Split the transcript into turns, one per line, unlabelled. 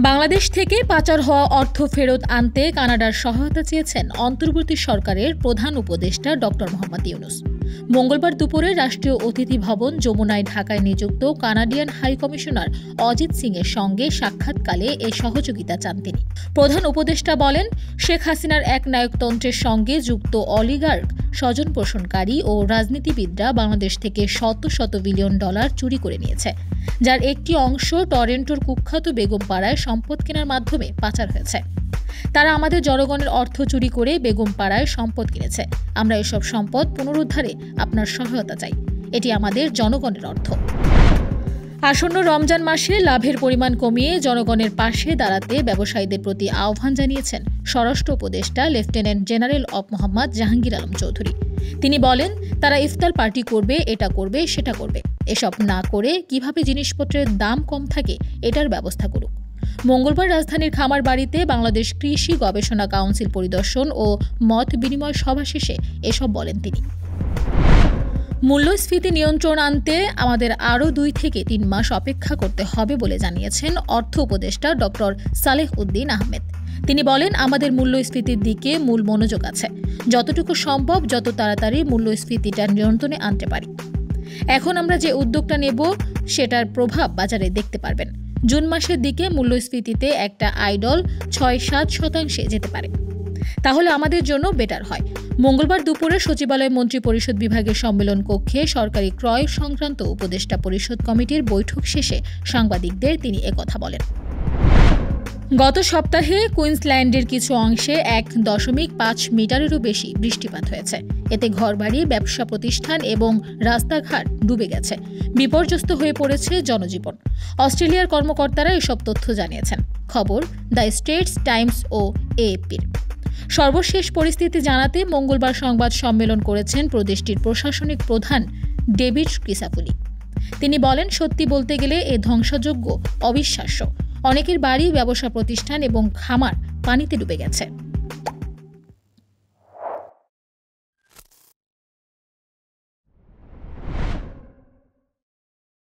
বাংলাদেশ থেকে পাচার হওয়া অর্থ ফেরত আনতে কানাডার সহায়তা চেয়েছেন অন্তর্বর্তী সরকারের প্রধান উপদেষ্টা ডক্টর মোহাম্মদ ইউনূস। মঙ্গলবার দুপুরে রাষ্ট্রীয় অতিথি ভবন যমুনায় ঢাকায় নিযুক্ত কানাডিয়ান হাই কমিশনার অজিত সিংয়ের সঙ্গে সাক্ষাৎকালে এ সহযোগিতা চান তিনি। প্রধান উপদেষ্টা বলেন, শেখ হাসিনার একনায়কতন্ত্রের সঙ্গে যুক্ত অলিগার্ক, স্বজন পোষণকারী ও রাজনীতিবিদরা বাংলাদেশ থেকে শত শত বিলিয়ন ডলার চুরি করে নিয়েছে, যার একটি অংশ টরেন্টোর কুখ্যাত বেগমপাড়ায় সম্পদ কেনার মাধ্যমে পাচার হয়েছে। তারা আমাদের জনগণের অর্থ চুরি করে বেগমপাড়ায় সম্পদ কিনেছে। আমরা এসব সম্পদ পুনরুদ্ধারে আপনার সহায়তা চাই। এটি আমাদের জনগণের অর্থ। আসন্ন রমজান মাসে লাভের পরিমাণ কমিয়ে জনগণের পাশে দাঁড়াতে ব্যবসায়ীদের প্রতি আহ্বান জানিয়েছেন স্বরাষ্ট্র উপদেষ্টা lieutenant general of Mohammad Jahangir Alam Chowdhury. তিনি বলেন, তারা ইফতার পার্টি করবে, এটা করবে, সেটা করবে। এসব না করে কিভাবে জিনিসপত্রের দাম কম থাকে এটার ব্যবস্থা করুক। মঙ্গলবার রাজধানীর খামারবাড়িতে বাংলাদেশ কৃষি গবেষণা কাউন্সিল পরিদর্শন ও মত বিনিময় সভা শেষে এসব বলেন তিনি। মূল্যস্ফীতি নিয়ন্ত্রণ আনতে আমাদের আরও 2 থেকে 3 মাস অপেক্ষা করতে হবে বলে জানিয়েছেন অর্থ উপদেষ্টা ডক্টর সালেহ উদ্দিন আহমেদ। তিনি বলেন, আমাদের মূল্যস্ফীতির দিকে মূল মনোযোগ আছে। যতটুকু সম্ভব যত তাড়াতাড়ি মূল্যস্ফীতিটা নিয়ন্ত্রণে আনতে পারি। এখন আমরা যে উদ্যোগটা নেব সেটার প্রভাব বাজারে দেখতে পারবেন। জুন মাসের দিকে মূল্যস্ফীতিতে একটা আইডল 6-7% যেতে পারে। তাহলে আমাদের জন্য বেটার হয়। মঙ্গলবার দুপুরে সচিবালয় মন্ত্রী পরিষদ বিভাগের সম্মেলন কক্ষে সরকারি ক্রয় সংক্রান্ত উপদেষ্টা পরিষদ কমিটির বৈঠক শেষে সাংবাদিকদের তিনি একথা বলেন। গত সপ্তাহে কুইন্সল্যান্ডের কিছু অংশে 1.5 মিটারেরও বেশি বৃষ্টিপাত হয়েছে। এতে ঘরবাড়ি, ব্যবসা প্রতিষ্ঠান এবং রাস্তাঘাট ডুবে গেছে। বিপর্যস্ত হয়ে পড়েছে জনজীবন। অস্ট্রেলিয়ার কর্মকর্তারা এসব তথ্য জানিয়েছেন। খবর দ্য স্টেটস টাইমস ও এএপির। সর্বশেষ পরিস্থিতি জানাতে মঙ্গলবার সংবাদ সম্মেলন করেছেন প্রদেশটির প্রশাসনিক প্রধান ডেভিড ক্রিসাফুলি। তিনি বলেন, সত্যি বলতে গেলে এ ধ্বংসযজ্ঞ অবিশ্বাস্য। অনেকের বাড়ি, ব্যবসা প্রতিষ্ঠান এবং খামার পানিতে ডুবে গেছে।